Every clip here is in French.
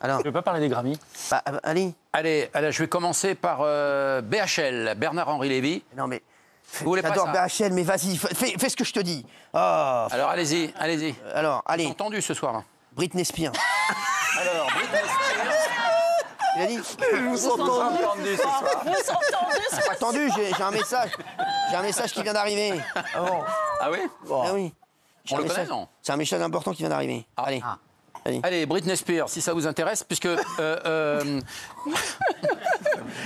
Alors. Tu veux pas parler des Grammys? Bah, allez. Allez, je vais commencer par BHL, Bernard-Henri Lévy. Non, mais. J'adore BHL, mais vas-y, fais ce que je te dis. Oh. Alors, allez-y. Alors, allez. Ils sont tendus ce soir. Britney Spears. Alors, Britney Spears. Il a dit. Vous sont tendus ce soir. Pas tendu, j'ai un message. J'ai un message qui vient d'arriver. Oh. Ah oui? Ah oui. On le connaît, non? C'est un message important qui vient d'arriver. Allez. Allez, Britney Spears, si ça vous intéresse, puisque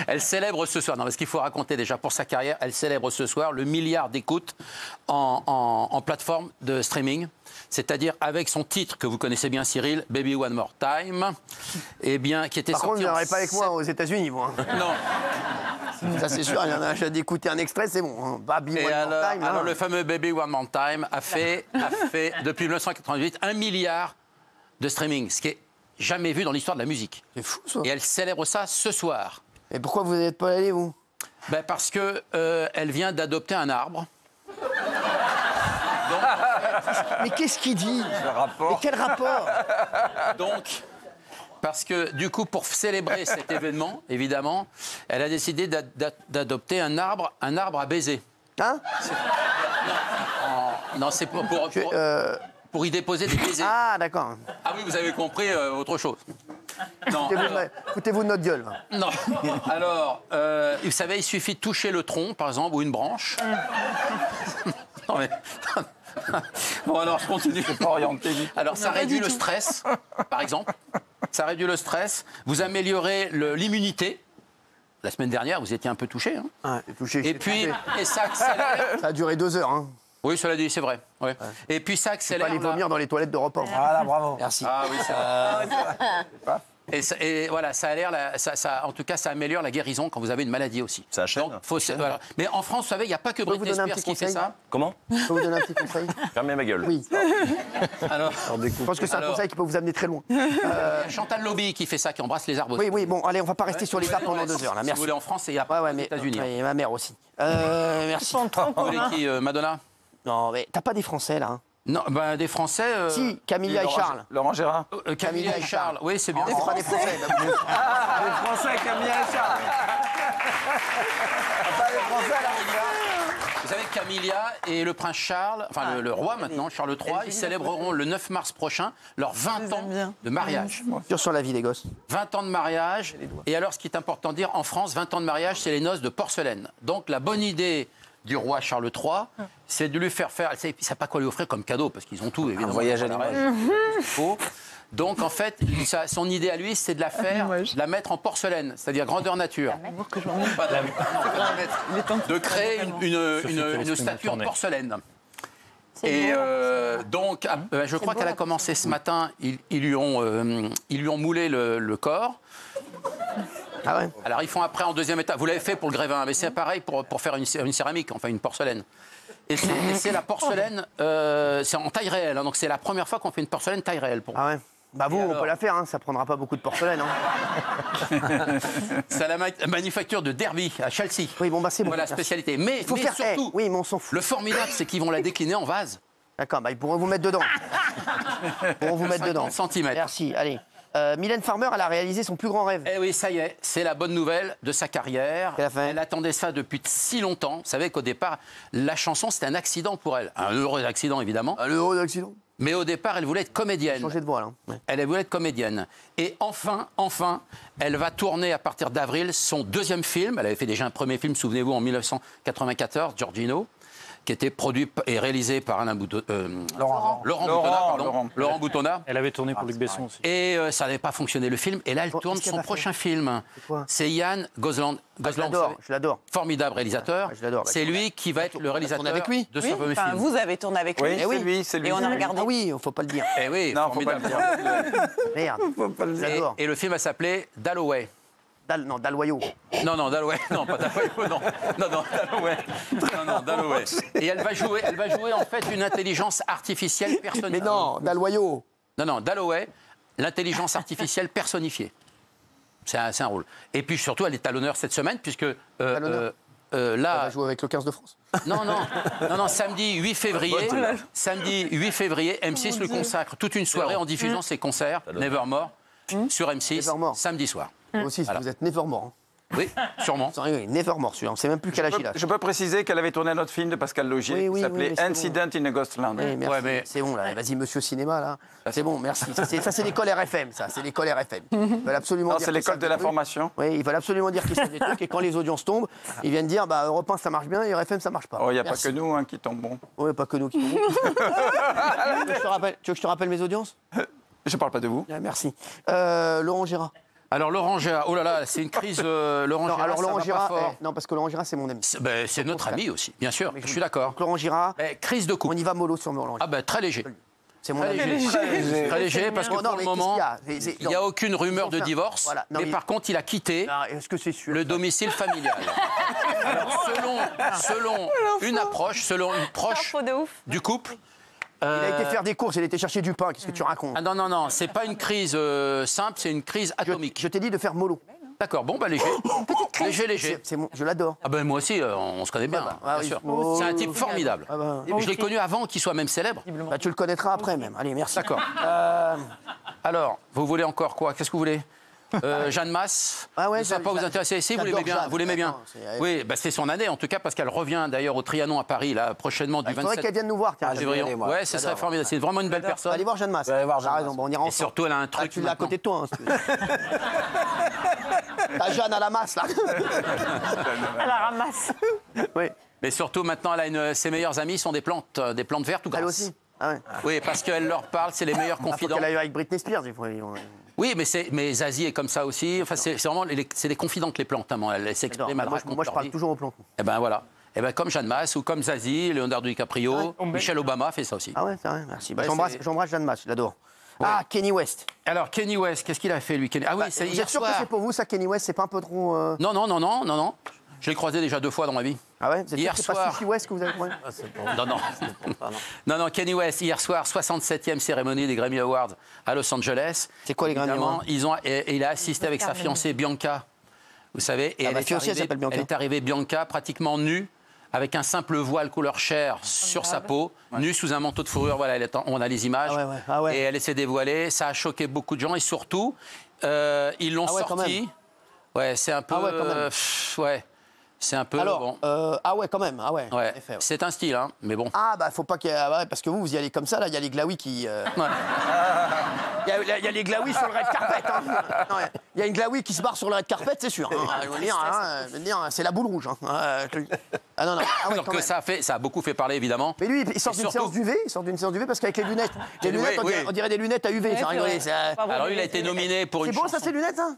elle célèbre ce soir, non, parce qu'il faut raconter déjà pour sa carrière, elle célèbre ce soir le milliard d'écoutes en plateforme de streaming, c'est-à-dire avec son titre que vous connaissez bien, Cyril, Baby One More Time, eh bien, qui était Par sorti. contre, vous n'aurez pas avec moi aux États-Unis, vous. Hein. Non. Ça, c'est sûr, il y en a, j'ai d'écouter un extrait, c'est bon. Hein. Baby One More Time. Alors, le fameux Baby One More Time a fait depuis 1988 1 milliard de streaming, ce qui est jamais vu dans l'histoire de la musique. C'est fou, ça. Et elle célèbre ça ce soir. Et pourquoi vous n'êtes pas allé, vous? Ben parce que elle vient d'adopter un arbre. Mais qu'est-ce qu'il dit? Mais quel rapport? Donc, parce que du coup, pour célébrer cet événement, évidemment, elle a décidé d'adopter un arbre à baiser. Hein? Non, c'est pour y déposer des baisers. Ah, d'accord. Ah oui, vous avez compris autre chose. Non. Foutez-vous de notre gueule. Là. Non. Alors, vous savez, il suffit de toucher le tronc, par exemple, ou une branche. Non, mais... Bon, alors, je continue. C'est pas orienté. Alors, ça réduit le stress, par exemple. Ça réduit le stress. Vous améliorez l'immunité. La semaine dernière, vous étiez un peu touché. Hein. Ouais, touché. Et puis, ça accélère. Ça a duré 2 heures. Hein. Oui, cela dit, c'est vrai. Ouais. Et puis, ça Pas accélère. aller vomir dans les toilettes d'Europe 1. Voilà, bravo. Merci. Ah oui, c'est vrai. Et voilà, ça a l'air, en tout cas, ça améliore la guérison quand vous avez une maladie aussi. Ça achète. Donc, voilà. Mais en France, vous savez, il n'y a pas que peux vous Britney donner un Spears petit qui fait conseil ça. Comment? Je peux vous donner un petit conseil? Fermez ma gueule. Oui. Alors, Je pense que c'est un conseil qui peut vous amener très loin. il y a Chantal Lobby qui fait ça, qui embrasse les arbres. Oui, bon, allez, on va pas rester sur les arbres pendant 2 heures. Là. Si Merci. vous voulez en France, il y a pas aux mais États-Unis. Et ma mère aussi. Merci. Vous voulez qui, Madonna? Non, mais t'as pas des Français, là hein? Non, ben, des Français. Si, Camilla et Charles. Laurent Gérard. Camilla et Charles. Oui, c'est bien. C'est pas des Français. Les Français, Camilla et Charles. Pas les Français, là. Vous savez, Camilla et le prince Charles, enfin le roi maintenant, Charles III, ils célébreront le 9 mars prochain leurs 20 ans de mariage. Sur la vie des gosses. 20 ans de mariage. Et alors, ce qui est important de dire, en France, 20 ans de mariage, c'est les noces de porcelaine. Donc, la bonne idée du roi Charles III, c'est de lui faire faire... Il ne sait pas quoi lui offrir comme cadeau, parce qu'ils ont tout, évidemment. Un voyage à l'image. Donc, en fait, son idée à lui, c'est de la faire, de la mettre en porcelaine, c'est-à-dire grandeur nature. De créer une statue en porcelaine. Et donc, je crois qu'elle a commencé ce matin, ils lui ont moulé le corps. Ah ouais. Alors, ils font après en deuxième étape. Vous l'avez fait pour le grévin, mais c'est pareil pour faire une céramique, enfin une porcelaine. Et c'est la porcelaine, c'est en taille réelle. Hein, donc, c'est la première fois qu'on fait une porcelaine taille réelle. Ah ouais. Bah vous, on peut la faire, hein, ça prendra pas beaucoup de porcelaine. Hein. C'est la manufacture de Derby, à Chelsea. Oui, bon, bah c'est bon. Voilà, spécialité. Mais, faut faire surtout, oui, mais on s'en fout. le formidable, c'est qu'ils vont la décliner en vase. D'accord, bah ils pourront vous mettre dedans. Ils pourront vous mettre dedans. 50 centimètres. Merci, allez. Mylène Farmer, elle a réalisé son plus grand rêve. Eh oui, ça y est, c'est la bonne nouvelle de sa carrière. Elle attendait ça depuis si longtemps. Vous savez qu'au départ, la chanson, c'était un accident pour elle. Un heureux accident, évidemment. Un heureux accident. Mais au départ, elle voulait être comédienne. Changer de voix, là. Ouais. Elle voulait être comédienne. Et enfin, elle va tourner à partir d'avril son deuxième film. Elle avait fait déjà un premier film, souvenez-vous, en 1994, Giorgino, qui était produit et réalisé par Laurent Boutonnat. Elle avait tourné pour Luc Besson aussi. Et ça n'avait pas fonctionné le film. Et là, elle tourne son prochain film. C'est Yann Gozlan. Je l'adore. Formidable réalisateur. Je l'adore. C'est lui qui va être le réalisateur avec lui. de ce fameux film. Vous avez tourné avec lui. Oui, c'est lui. Et on a regardé. Ah oui, il faut pas le dire. Eh oui, Non, faut pas le formidable. dire. Merde. Je l'adore. Et le film va s'appeler Dalloway. Dalloyau. Non, Dalloway, non, pas Dalloway, non, Dalloway. Non, Dalloway. Et elle va jouer en fait une intelligence artificielle personnifiée. Mais non, Dalloyau. Non, Dalloway, l'intelligence artificielle personnifiée. C'est un rôle. Et puis surtout, elle est à l'honneur cette semaine, puisque là... Elle va jouer avec le 15 de France. Non, samedi 8 février, M6 lui consacre toute une soirée en diffusant ses concerts, Nevermore. sur M6, Nevermore. samedi soir. Vous aussi, vous êtes Nevermore. Hein. Oui, sûrement. Sans rigoler, Nevermore, celui-là. On ne sait même plus quel âge il a. Je peux préciser qu'elle avait tourné un autre film de Pascal Logier qui s'appelait mais c'est Incident in a Ghostland. Oui, merci. Ouais, mais- C'est bon, là. Vas-y, monsieur cinéma, là. C'est bon, merci. Ça, c'est l'école RFM, ça. C'est l'école RFM. Ils veulent absolument Non, dire c'est qu'ils l'école savent de des trucs. l'information. Oui, ils veulent absolument dire qu'ils savent des trucs. Et quand les audiences tombent, ils viennent dire, bah, Europe 1, ça marche bien, et RFM, ça marche pas. Oh, il n'y a pas Merci. que nous hein, qui tombons. Oui, pas que nous qui tombons. Tu veux que je te rappelle mes audiences? Je ne parle pas de vous. Ah, merci. Laurent Gérard. Alors Laurent Gérard, oh là là, c'est une crise. Laurent Non, Gérard, alors ça Laurent va pas Gérard, fort. non, parce que Laurent Gérard, c'est mon ami. C'est notre ami aussi, bien sûr. Je suis d'accord. Donc, Laurent Gérard, Crise de on couple. y va mollo sur Laurent Ah Gérard. ben très léger. C'est mon Très ami. léger. Très léger, parce que Non, non, pour le mais moment, qu'est-ce qu'il y a il n'y a aucune rumeur de Enfin, divorce. voilà. Non, Mais mais- par contre, il a quitté Ah, est-ce que c'est sûr le domicile familial. Alors, selon une approche, selon une proche Info de ouf. du couple. Il a été faire des courses, il a été chercher du pain. Qu'est-ce que tu racontes? Ah non, non, non, c'est pas une crise simple, c'est une crise atomique. Je t'ai dit de faire mollo. D'accord, bon, bah léger. Léger, léger. Je l'adore. Ah ben moi aussi, on se connaît bien, Ah bien oui. sûr. Oh, C'est un type formidable. Ah bah. Je l'ai connu avant qu'il soit même célèbre. Bah, tu le connaîtras après même. Allez, merci. D'accord. Alors, vous voulez encore quoi? Qu'est-ce que vous voulez? Jeanne Masse, Ah ouais, ça va pas vous intéresser? Si, vous l'aimez j'adore bien, Jeanne. vous l'aimez bien. Attends, Oui, bah, c'est son année en tout cas parce qu'elle revient d'ailleurs au Trianon à Paris là prochainement du Il faudrait 27 qu'elle vienne nous voir. Tiens. février. aller, moi. Ouais, ce serait formidable. C'est vraiment une belle personne. Allez voir Jeanne Masse. Je vais aller voir Jeanne T'as raison, Masse. bon, on ira Et ensemble. surtout, elle a un Ah, truc. tu l'as à maintenant. côté de toi. Hein, si tu veux. T'as Jeanne à la masse, là. Elle la ramasse. Oui, Mais surtout maintenant, elle a ses meilleures amies sont des plantes vertes ou grasses. elle aussi. Ah ouais. Oui, parce qu'elle leur parle, c'est les meilleurs Ah, faut confidents. qu'elle aille avec Britney Spears. Oui, mais Zazie est comme ça aussi. Enfin, c'est vraiment c'est des confidentes les plantes. Hein. Elles s'expriment, elles racontent Moi, je leur parle vie. toujours aux plantes. Eh ben voilà. Eh ben comme Jeanne Masse ou comme Zazie, Leonardo DiCaprio, Michelle Obama fait ça aussi. Ah ouais, c'est vrai, merci. Bah, Ouais, j'embrasse Jeanne Masse, je l'adore. Ah, Kenny West. Alors Kenny West, qu'est-ce qu'il a fait lui Ah oui, c'est Vous hier êtes sûr que soir. c'est pour vous, ça, Kenny West? C'est pas un peu trop. Non, non, non, non, non, non. Je l'ai croisé déjà 2 fois dans ma vie. Ah ouais? Vous êtes Hier sûr que c'est pas soir. Sushi West que vous avez trouvé? Non, non. Non, non, Kenny West, hier soir, 67e cérémonie des Grammy Awards à Los Angeles. C'est quoi les Grammy Évidemment, Awards? il a assisté avec sa fiancée Bianca, vous savez. Et Ah, ma fiancée, elle s'appelle Bianca. elle est arrivée, Bianca, pratiquement nue, avec un simple voile couleur chair sur sa peau, nue sous un manteau de fourrure. Voilà, on a les images. Ah ouais, ouais, ah ouais. Et elle s'est dévoilée. Ça a choqué beaucoup de gens. Et surtout, ils l'ont Ah ouais, quand sorti. Ouais, c'est un peu... Ah ouais, quand même. ouais, c'est un peu... Alors, bon. ah ouais, quand même. Ah ouais. Ouais, en effet, ouais. c'est un style, hein, mais bon. Ah bah faut pas qu'il y ait... ah ouais, parce que vous y allez comme ça, là, il y a les glaouis qui... Ouais. Il y a les glaouis sur le red carpet. Hein. Non, il y a une glaoui qui se barre sur le red carpet, c'est sûr. Hein. Je veux dire, c'est la boule rouge. Hein. Ah non, non. Ah ouais, Donc quand même. ça a beaucoup fait parler, évidemment. Mais lui, il sort Et d'une surtout- séance d'UV, parce qu'avec les lunettes, Oui, oui. on dirait des lunettes à UV. Ouais, Ça c'est rigolait. vrai. C'est Pas vrai. Alors lui, il a été nominé pour une beau chanson. ça, ces lunettes, hein?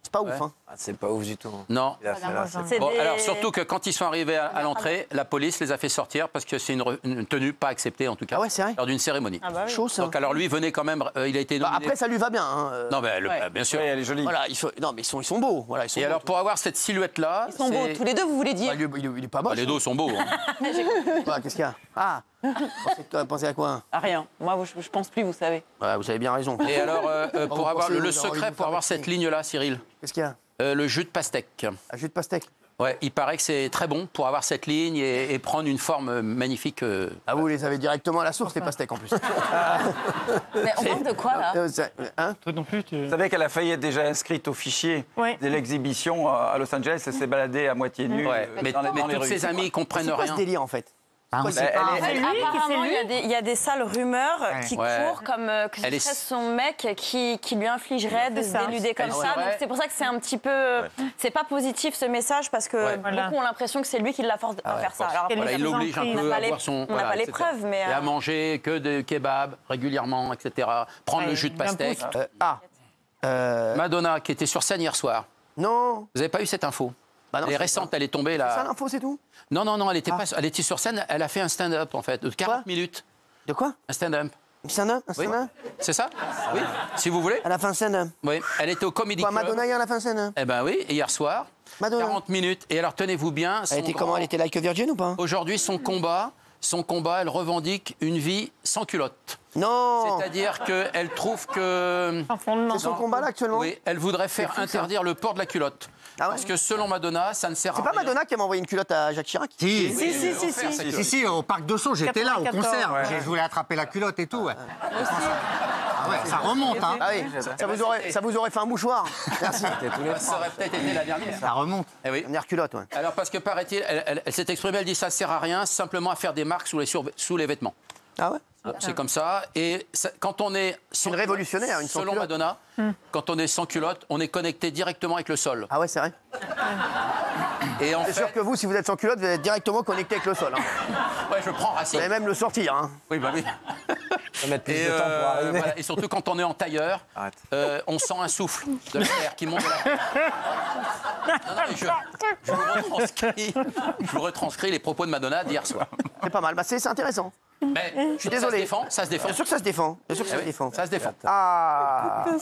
C'est pas ouf, hein? Ah, c'est pas ouf du tout. hein. Non. Il a fait là, c'est- C'est Bon, des- alors surtout que quand ils sont arrivés à l'entrée, la police les a fait sortir parce que c'est une tenue pas acceptée en tout cas Ah ouais, c'est vrai? lors d'une cérémonie. Ah bah oui. Chaud, ça. Donc alors lui venait quand même, il a été Bah, nominé. après, ça lui va bien. Hein. Non mais Ouais. bien sûr. Oui, elle est jolie. Voilà, non, mais ils sont beaux. Voilà, ils sont Et beaux. alors pour avoir cette silhouette là, Ils sont beaux, tous les deux, vous voulez dire? Il est pas moche. les dos sont beaux. Hein. Quoi, qu'est-ce qu'il y a? Ah, pensez à quoi? Ah, rien. Moi, je pense plus, vous savez. Ouais, vous avez bien raison. Et alors pour vous avoir pensez, le vous avez envie secret de pour faire avoir des cette signes. ligne là, Cyril, Qu'est-ce qu'il y a? le jus de pastèque. Un jus de pastèque. Ouais, il paraît que c'est très bon pour avoir cette ligne et prendre une forme magnifique. Ah, vous les avez directement à la source, les pastèques en plus. Mais on parle de quoi, là? Hein? Vous savez qu'elle a failli être déjà inscrite au fichier Ouais. de l'exhibition à Los Angeles. Elle s'est baladée à moitié nue Ouais, mais dans les toutes rues. ses amies comprennent C'est quoi rien. ce délire en fait? Quoi, Bah, c'est elle pas- est- En fait, apparemment, il y a des sales rumeurs qui Ouais. courent comme que ce Elle est- serait son mec qui lui infligerait de se dénuder comme Elle ça. serait- Donc c'est pour ça que c'est un petit peu... C'est pas positif ce message parce que Ouais. beaucoup ont l'impression que c'est lui qui la force à faire ça. Alors, Voilà, après, il l'oblige un on n'a peu pas à les- avoir son. on n'a voilà, pas les etc. preuves, mais... Et à manger que des kebabs régulièrement, etc. Prendre le jus de pastèque. Madonna, qui était sur scène hier soir. Non. Vous n'avez pas eu cette info? Bah non, Elle est c'est récente, pas- elle est tombée C'est ça là. l'info, c'est tout? Non, non, non, elle était sur scène, elle a fait un stand-up en fait, de 40 minutes. De quoi? Un stand-up. Un stand-up? Un Oui. stand-up? C'est ça? Oui, si vous voulez. À la fin de stand-up. Oui, elle était au Comedy Quoi, Club. Madonna hier à la fin de stand-up? Eh ben oui, et hier soir, Madonna. 40 minutes. Et alors tenez-vous bien. Elle était comment? Elle était like a virgin ou pas? Aujourd'hui, son combat, elle revendique une vie sans culotte. Non. C'est-à-dire qu'elle trouve que... C'est son combat là actuellement? Oui, elle voudrait faire interdire le port de la culotte. Ah ouais? Parce que selon Madonna, ça ne sert à C'est rien. pas Madonna qui m'a envoyé une culotte à Jacques Chirac? Si, Si, si, au parc de Sceaux, j'étais là, au 94, concert. ouais. Je voulais attraper la culotte et tout. Ouais. Ah ouais, ça remonte, hein. Ah oui, ça vous aurait fait un mouchoir. Merci. Ça aurait peut-être été la dernière. Ça remonte. Eh oui. Dernière culotte, ouais. Alors, parce que paraît-il, elle s'est exprimée, elle dit ça sert à rien, simplement à faire des marques sous les vêtements. Ah ouais. Bon, c'est comme ça. Et quand on est C'est une révolutionnaire, une sans selon culotte. Madonna, quand on est sans culotte, on est connecté directement avec le sol. Ah ouais, c'est vrai. Et en C'est fait, sûr que vous, si vous êtes sans culotte, vous êtes directement connecté avec le sol. Hein. ouais, je prends Vous racine. allez même le sortir. Hein. Oui, bah oui. Ça va mettre plus Et, de temps pour arriver. voilà. Et surtout quand on est en tailleur, Arrête. on sent un souffle de l'air qui monte de la... Non, non, mais je vous retranscris les propos de Madonna d'hier soir. C'est pas mal. Bah, c'est intéressant. Mais je suis désolé. Ça se défend. Bien sûr que ça se défend. Bien sûr que ça Eh se oui, défend. ça se défend. Ah.